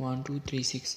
1 2 3 6،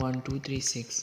1 2 3 6۔